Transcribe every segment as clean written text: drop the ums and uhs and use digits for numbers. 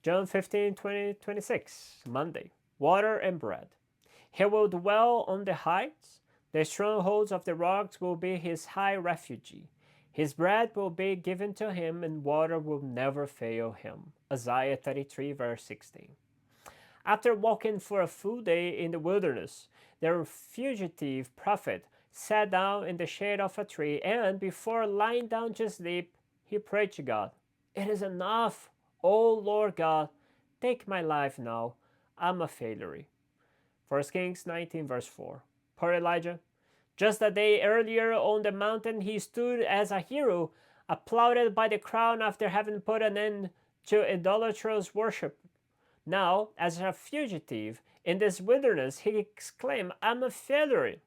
John 15, 20, 26, Monday. Water and bread. He will dwell on the heights. The strongholds of the rocks will be his high refuge. His bread will be given to him, and water will never fail him. Isaiah 33, verse 16. After walking for a full day in the wilderness, the fugitive prophet sat down in the shade of a tree, and before lying down to sleep, he prayed to God, "It is enough, O Lord God, take my life now. I'm a failure." 1 Kings 19, verse 4. Poor Elijah. Just a day earlier on the mountain, he stood as a hero, applauded by the crowd after having put an end to idolatrous worship. Now, as a fugitive in this wilderness, he exclaimed, "I'm a failure,"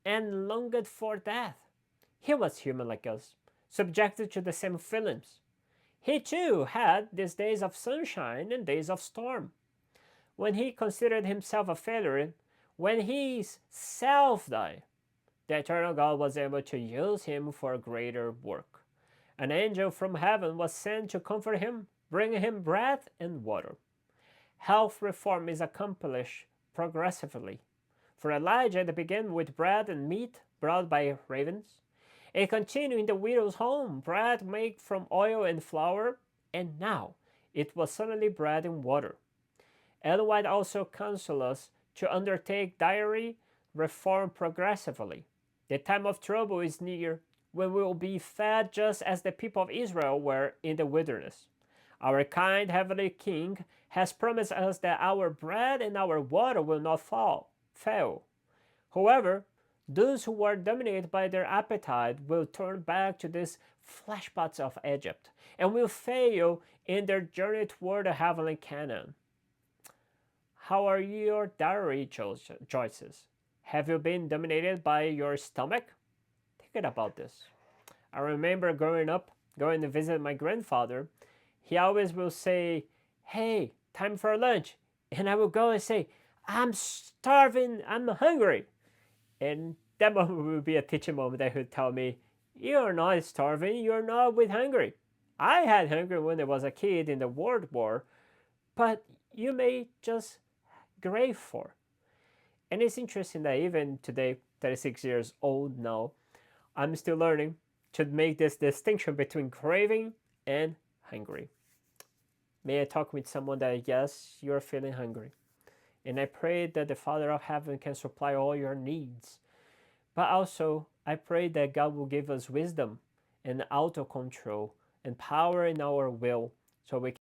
and longed for death. He was human like us, subjected to the same feelings. He too had these days of sunshine and days of storm. When he considered himself a failure, when his self died, the eternal God was able to use him for greater work. An angel from heaven was sent to comfort him, bringing him bread and water. Health reform is accomplished progressively. For Elijah, it began with bread and meat brought by ravens. It continued in the widow's home, bread made from oil and flour, and now it was suddenly bread and water. Ellen White also counsels us to undertake dietary reform progressively. The time of trouble is near when we will be fed just as the people of Israel were in the wilderness. Our kind Heavenly King has promised us that our bread and our water will not fail. However, those who are dominated by their appetite will turn back to these fleshpots of Egypt and will fail in their journey toward the heavenly Canaan. How are your dietary choices? Have you been dominated by your stomach? Think about this. I remember growing up, going to visit my grandfather. He always will say, "Hey, time for lunch." And I will go and say, "I'm starving, I'm hungry." And that moment will be a teaching moment that would tell me, "You're not starving, you're not with hungry. I had hunger when I was a kid in the World War, but you may just crave for." And it's interesting that even today, 36 years old now, I'm still learning to make this distinction between craving and hungry. May I talk with someone that, yes, you're feeling hungry. And I pray that the Father of Heaven can supply all your needs. But also, I pray that God will give us wisdom and auto control and power in our will so we